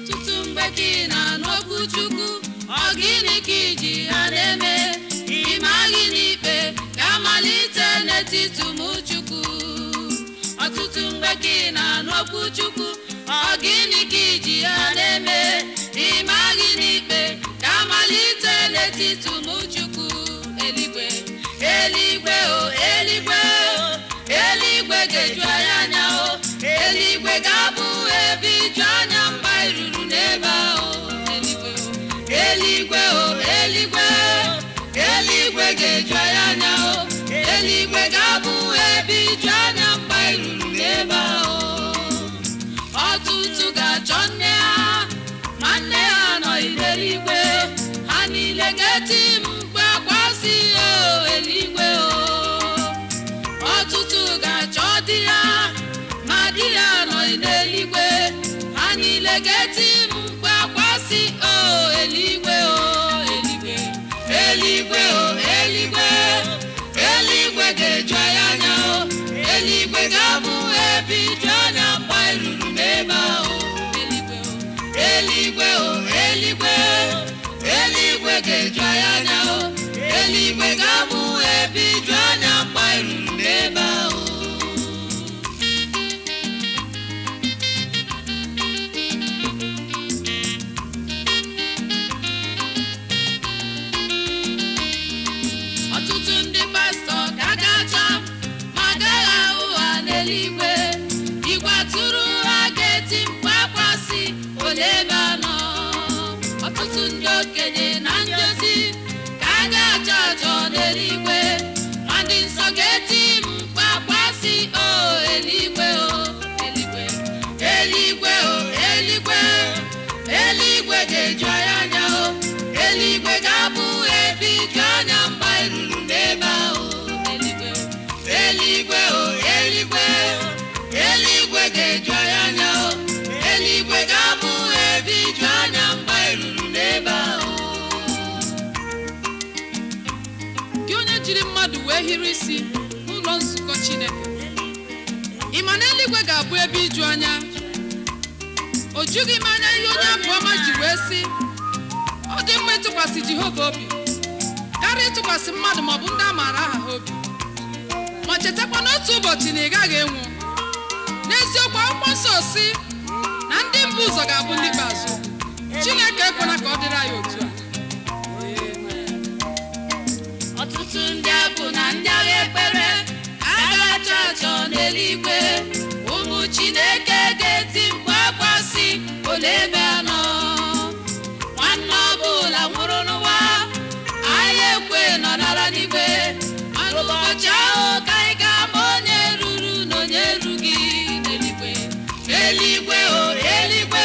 ọtụtụ mgbe ka ị na-anụ okwu Chukwu, ọ gịnị ka iji ha na-eme? Ime gịnị ikpe ga-amalite n'etiti ụmụ Chukwu? Ọtụtụ mgbe ka ị na-anụ okwu Chukwu, ọ gịnị ka iji ha na-eme? Ime gịnị ikpe ga-amalite n'etiti ụmụ Chukwu? Eluigwe, eluigwe o, eluigwe o, eluigwe ga-eju anyị anya o, eluigwe ga-abụ ebe iju anya mgbe anyị ruru n'ebe ahụ. Eluigwe o, eluigwe o, eluigwe ga-eju anyị anya o, eluigwe ga-abụ ebe iju anya mgbe anyị ruru n'ebe ahụ. Ọtụtụ ga-achọ nne ha, ma nne ha anọghị n'eluigwe, ha niile ga-eti mkpu akwa sị o eluigwe o. Ọtụtụ ga-achọ di ha, ma di ha anọghị n'eluigwe, ha niile ga-eti mkpu akwa sị o eluigwe o. Eluigwe, eluigwe o, eluigwe, eluigwe ga-eju anyị anya o, eluigwe ga-abụ ebe iju anya mgbe anyị ruru n'ebe ahụ. Eluigwe o, eluigwe o, eluigwe ga-eju anyị anya o, eluigwe ga-abụ ebe iju anya mgbe anyị ruru n'ebe ahụ. Ọtụtụ ndị pastọ ga-agacha ma agaghị ahụ ha n'eluigwe, igwe atụrụ ha ga-eti mkpu akwa sị olee ebe a nọ. Ọtụtụ ndị okenye na ndị ozi ka a ga-achọ achọ n'eluigwe, ma ndị nsọ ga-eti mkpu akwa sị o eluigwe o. Eluigwe, eluigwe o, eluigwe, eluigwe ga-eju anyị anya o, eluigwe ga-abụ ebe iju anya mgbe anyị ruru n'ebe ahụ. Eluigwe o, eluigwe, eluigwe ga-eju anyị anya o, eluigwe ga-abụ ebe iju anya mgbe anyị ruru n'ebe ahụ. Gị onye jiri mmadụ wee hiri isi n'ụlọ nzukọ Chineke, ị ma na eluigwe ga-abụ ebe iju anya? O jughị m anya ihe onye abụọma ji wee sị ọ dị mma ịtụkwasị Jehova obi karịa ịtụkwasị mmadụ maọbụ ndị a maara aha ha obi. Ma chetakwa n'otu ụbọchị na ị gaghị enwu. N'eziokwu, akwụkwọ nsọ si na ndị mbụ ụzọ ga-abụ ndị ikpeazụ. Chineke ekwela ka ọ dịrị anyị otu a. Ọtụtụ ndị abụ na ndị agha ekpere ka a ga-achọ achọ n'eluigwe, ụmụ Chineke ga-eti mkpu akwa sị olee ebe a nọ. Nwanne ọbụla nwụrụ n'ụwa, anyị ekwe nọrara n'igwe, mana ụbọchị ahụ ka anyị ga-ama onye ruru na onye erughị n'eluigwe. Eluigwe o, eluigwe,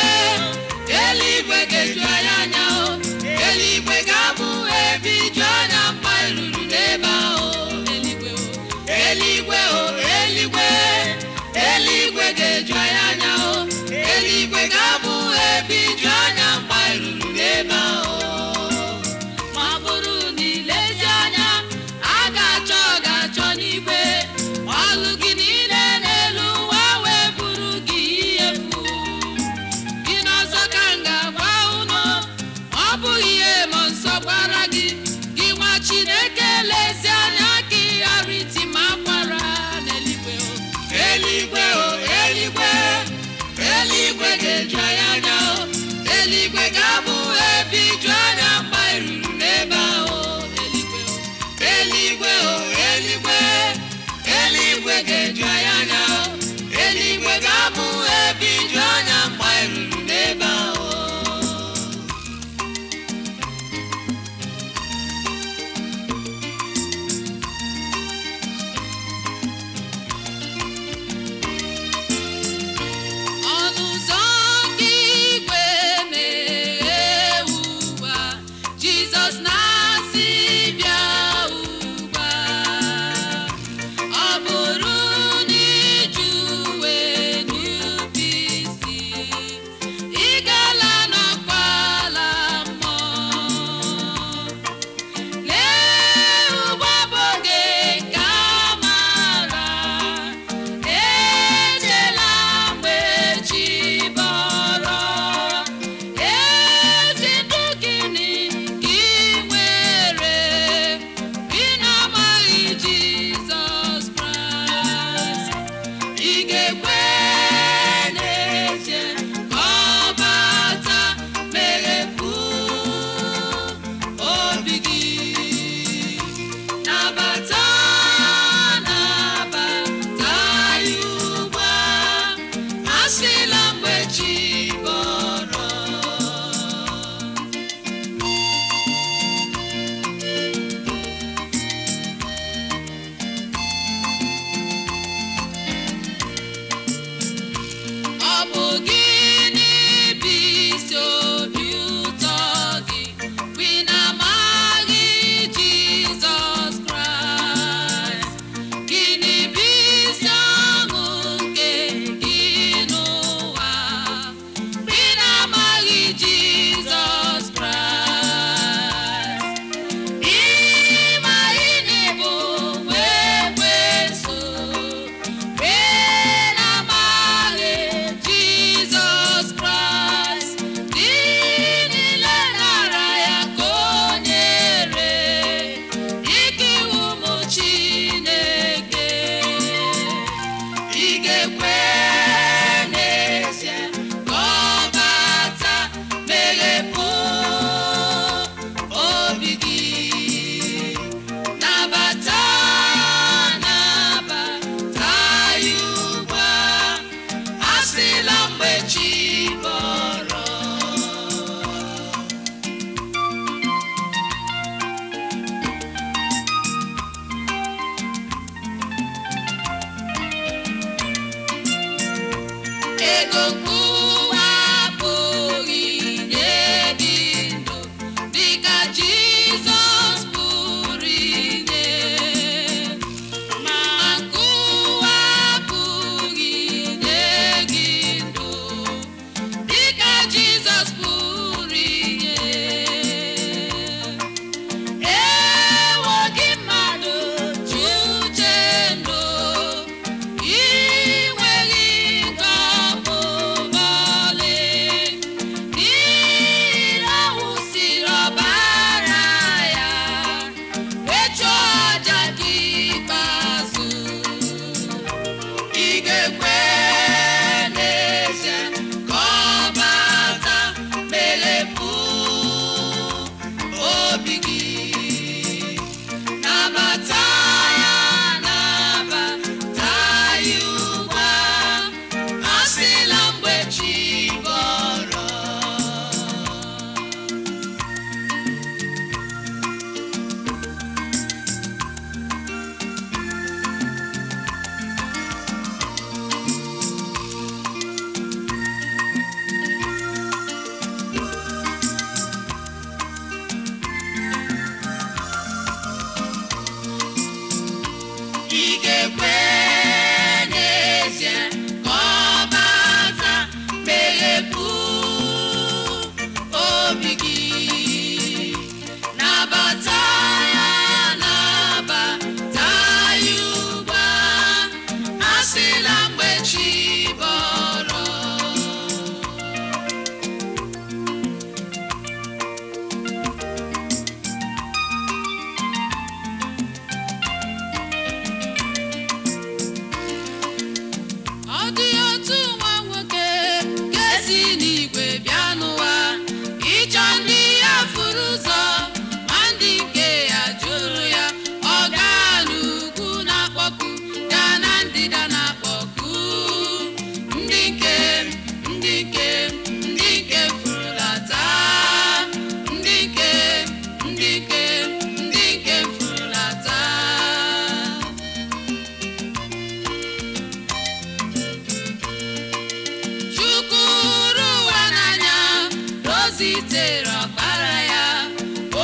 zitere ọkpara ya,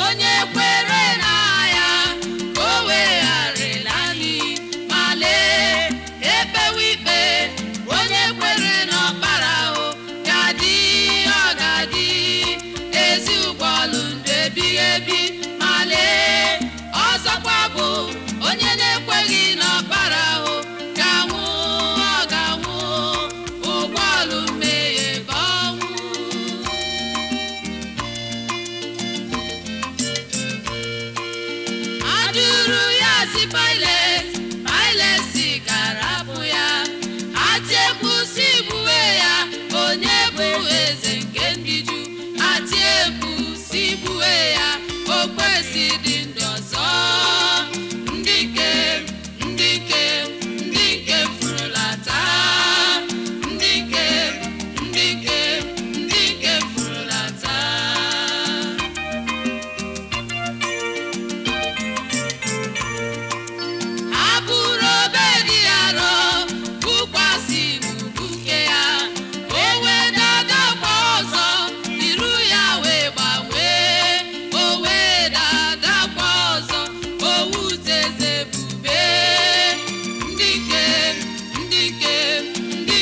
onye kwere na ya ka o wegharịla n'iyi. Ma lee, ekpewe ikpe onye kwere n'ọkpara ahụ ga-adị, ọ ga-adị ezi ụgbọelu ndụ ebighị ebi. Ma lee, ọzọkwa bụ onye na-ekweghị n'ọkpara ahụ ga-anwụ, ọ ga-anwụ ụgbọelu mmehie bụ ọnwụ. A jụrụ ya si Pilet, Pilet sị ka arapụ ya. Ha tiekwu sị gbuwe ya, onye bụ eze nke ndị Juu. Ha tiekwu sị gbuwe ya, o kwesị dị ndụ ọzọ. Ndị nke furulata, ndị nke furulata. Ha buru obe dị arọ bukwasị n'ubuke ya, o wee dadakwa ọzọ, iru ya wee gbanwee, o wee dadakwa ọzọ, o wuteze ebube. Ndị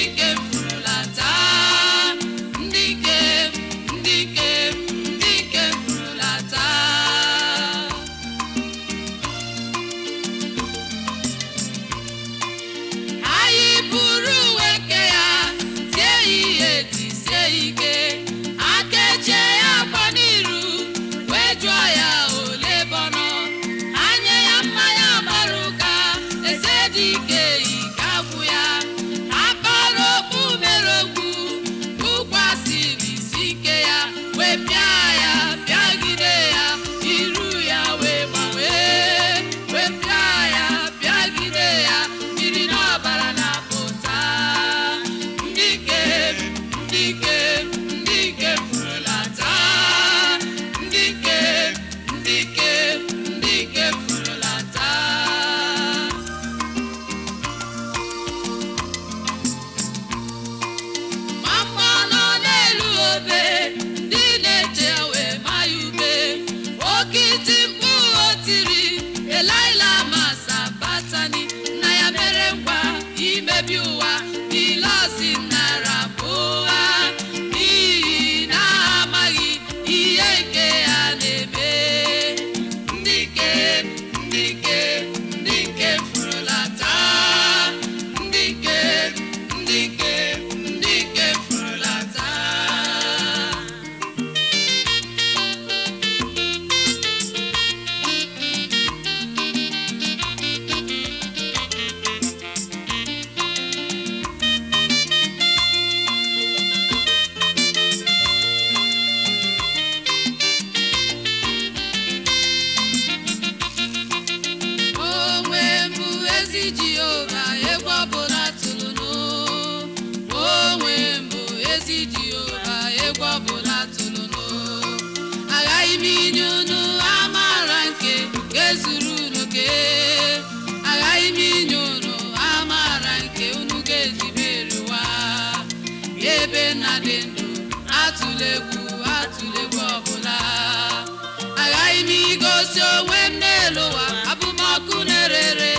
nke furulata, ndị nke furulata. Ha yipụrụ uwe nke ya, tie ya ihe tisie ike. Ha kechie ya akwa n'iru, wee jụọ ya ole ebe ọ nọ. Ha nye ya mmanya gbara ụka, eze dị ike ike agwụ ya. Ha kpara okpu mere okwu, bukwasịrị isi ike ya, wee pịa ya, pịagide ya, iru ya wee gbanwee, wee pịa ya, pịagide ya, mmiri na ọbara na-apụta. Ndị nke furulata, ndị nke furulata. Ma mgbe ọ nọ n'elu obe, ndị na-eche wee ma ya ube. Oke iti mkpu o tiri, Elaịla ma Sabatani, na ya mere ngwa imebi ụwa niile. Ọ sị nara bụ ụgha, n'ihi na ha amaghị ihe nke ya na-eme. Ndị nke furulata, ndị nke furulata. Onwe mbụ ezi Jehova, egwu ọbụla tụlụnụ. Onwe mbụ ezi Jehova, egwu ọbụla tụlụnụ. Aghaghị m inye unu amara nke ga-ezuru unu oke. Aghaghị m inye unu amara nke unu ga-eji merie ụwa. Ebe nna dị ndụ, atụla egwu ọbụla. Aghaghị m igosi onwe m n'elu ụwa, abụ m ọkụ na-erere.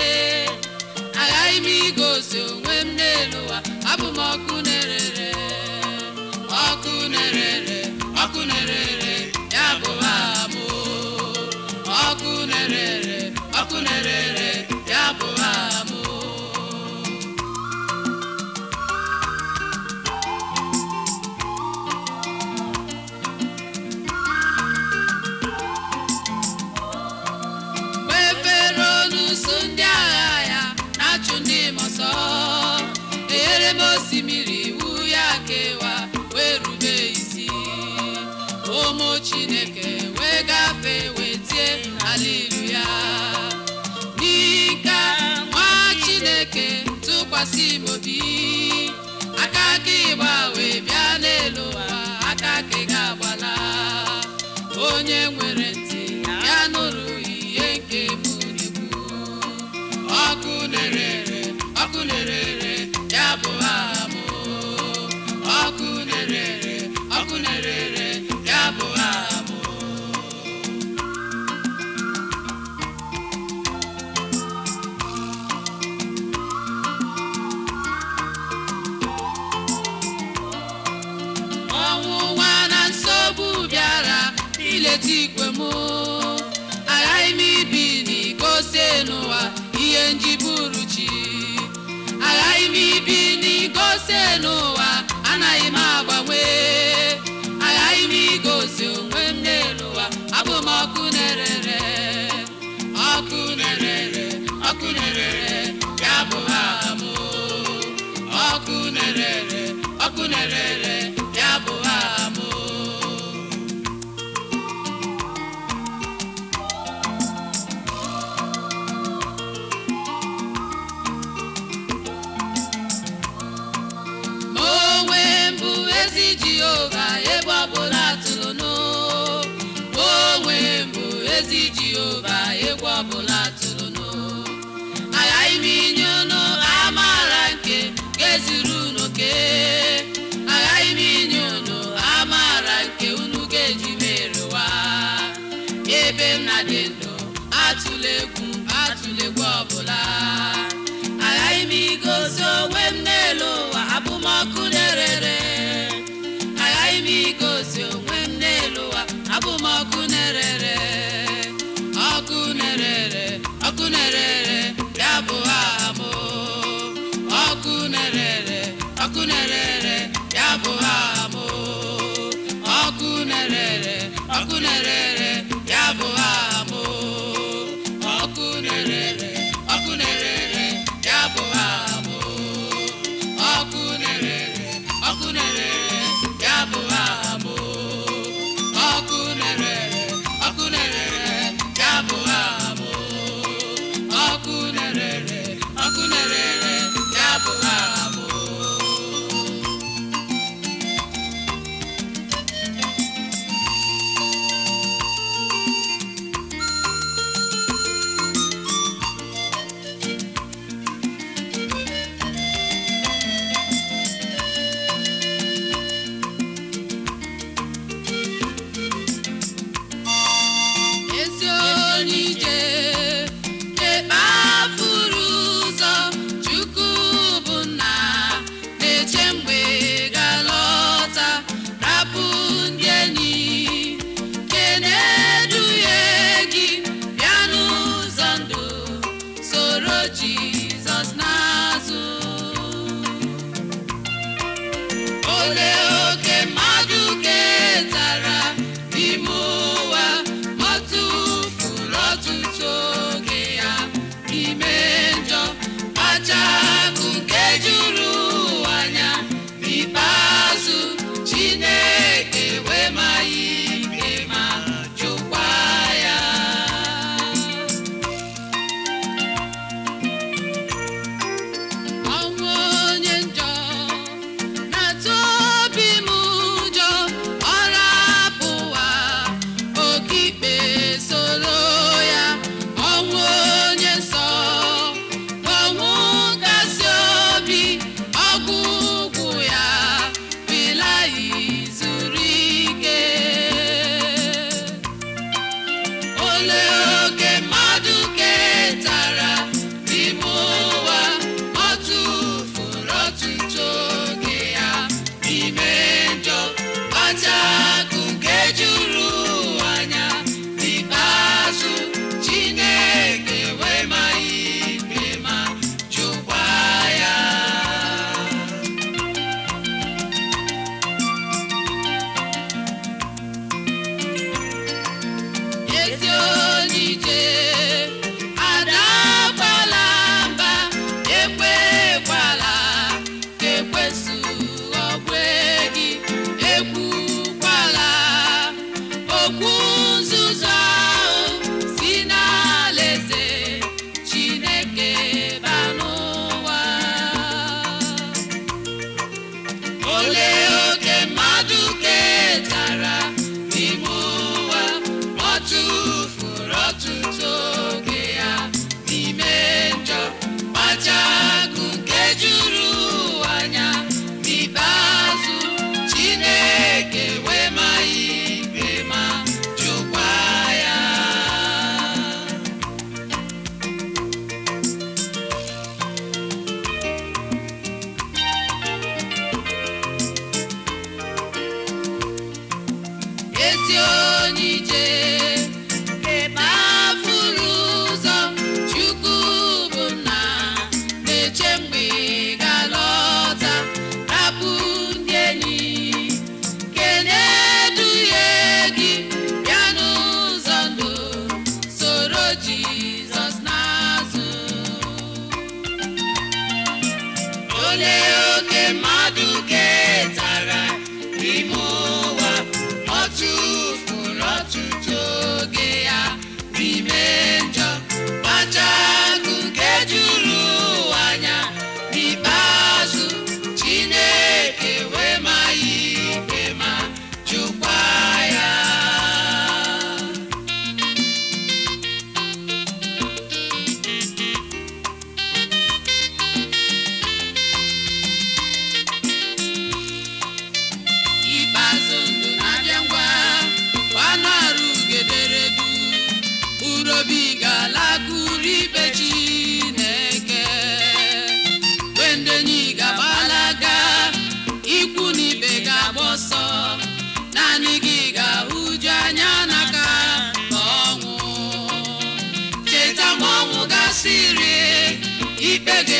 Aghaghị m igosi onwe m n'elu ụwa, abụ m ọkụ na-erere. Ọkụ na-erere, ọkụ na-erere, ya bụ aha m. Ọkụ na-erere, ọkụ na-erere, ya bụ aha m. Mgbe Fero n'usu ndị agha ya na-achụ ndị m ọsọ, enyere m osimiri iwu ya kewa, wee rube isi. Ụmụ Chineke wee gafee, wee tie haleluya. N'ike nwa Chineke tụkwasị m obi, aka ka ịgba wee bịa n'elu ụwa, aka ka ị ga-agbala. Onye nwere ntị ya nụrụ ihe nke m na-ekwu. Ọkụ na-erere, ọkụ na-erere, ya bụ aha m. Ọkụ na-erere, ọkụ na-erere, ya n'elu ụwa anaghị m agbanwe aghaghị m igosi onwe m n'elu ụwa abụ m ọkụ na-erere ọkụ na-erere ọkụ na-erere ya bụ aha m ọkụ na-erere ọkụ na-erere ya bụ aha m Jehova ebe ọbụla tụrụ onwe mbụ ezi Jehova egwu ọbụla tụrụ aghaghị m inye unu amara nke ga-ezuru unu oke aghaghị m inye unu amara nke unu ga-eji mere ụwa ebe m na-adị ndụ atụla egwu ọbụla aghaghị m igosi onwe m n'elu ụwa abụ m ọkụ na-erere igosi onwe m n'elu ụwa abụ m ọkụ na-erere ọkụ na-erere ọkụ na-erere ya bụ aha m ọkụ na-erere ọkụ na-erere ya bụ aha m ọkụ na-erere ọkụ na-erere ya bụ aha m ọkụ na-erere ọkụ na-erere ya bụ aha m ọkụ na-erere ọkụ na-erere ya bụ aha m ọkụ na-erere ọkụ na-erere ya bụ aha m ọkụ na-erere ọkụ na-erere ya bụ aha m Chukwu bụ nna na-eche mgbe ị ga-alọta rapụ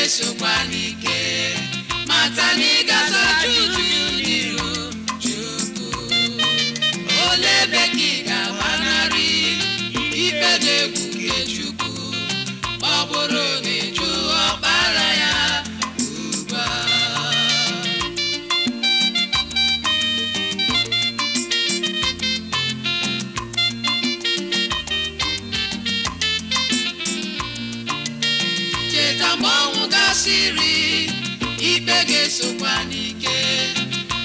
ga-esokwa n'ike mata na ị ga-aza ajụjụ n'iru Chukwu. Olee ebe ka ị ga-agbanarị ikpe dị egwu nke Chukwu ma ọ bụrụ na ị jụ Ọkpara ya ugbu a? Cheta mgbe ọnwụ gasịrị, ikpe ga-esokwa n'ike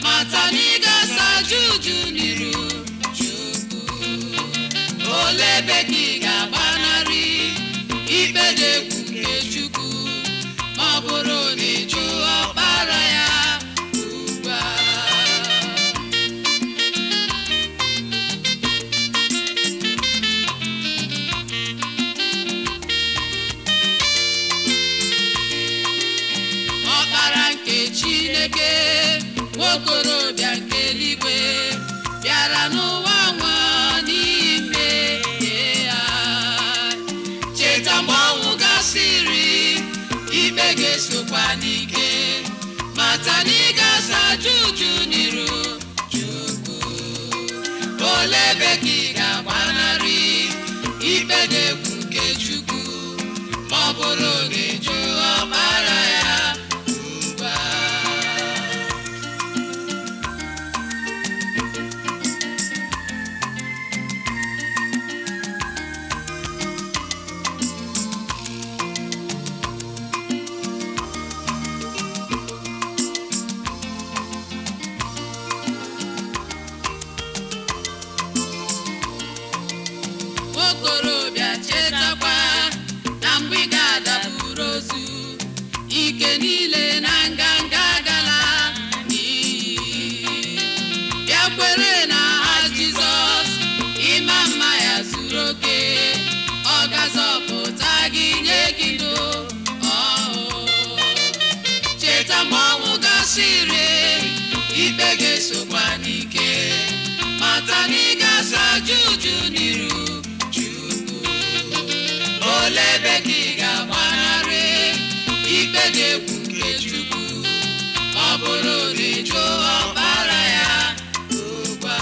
mata na ị ga-asa ajụjụ n'iru Chukwu. Olee ebe ka ị ga-agbanarị ikpe dị egwu nke Chukwu ma ọ bụrụ na ị jụ Ọkpara ya ugbu a? Ọkpara nke Chineke, nwokorobịa nke eluigwe, bịara n'ụwa nwa n'ime ya. Cheta mgbe ọnwụ gasịrị, ikpe ga-esokwa n'ike mata na ị ga-asa ajụjụ n'iru Chukwu. Olee ebe ka ị ga-agbanarị ikpe dị egwu nke Chukwu ma ọ bụrụ na ị jụ Ọkpara ya ugbu a? Okorobịa, chetakwa na mgbe ị ga-adaburu ozu, ike niile na nganga gala n'iyi. Bịa kwere na aha Jizọs, ịma mma ya zuru oke, ọ ga-azọpụta gị nye gị ndụ ọhụụ. Cheta mgbe ọnwụ gasịrị, ikpe ga-esokwa n'ike mata na ị ga-asa ajụjụ n'iru Chukwu. Olee ebe ka ị ga-agbanarị ikpe dị egwu nke Chukwu ma ọ bụrụ na ị jụ Ọkpara ya ugbu a?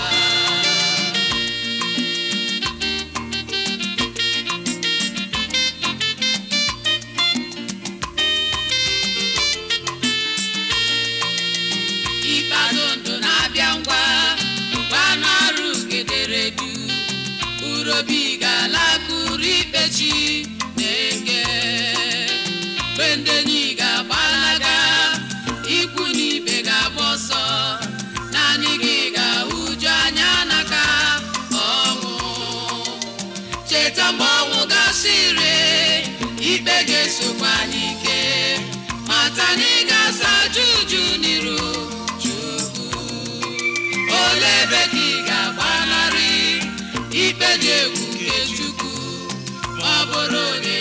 Ikpeazụ ndụ na-abịa ngwa, gbanarị ugederedu, mkpụrụ obi ga-alakụrụ ikpe Chineke. Mgbe ndị enyi ga-agbalaga, ikwu na ibe ga-agba ọsọ, naanị gị ga-ahụju anya n'aka ọnwụ. Cheta mgbe ọnwụ gasịrị, ikpe ga-esokwa n'ike mata na ị ga-asa ajụjụ n'iru Chukwu. Olee ebe ka ị ga-agbanarị ikpe dị egwu nke Chukwu ma ọ bụrụ na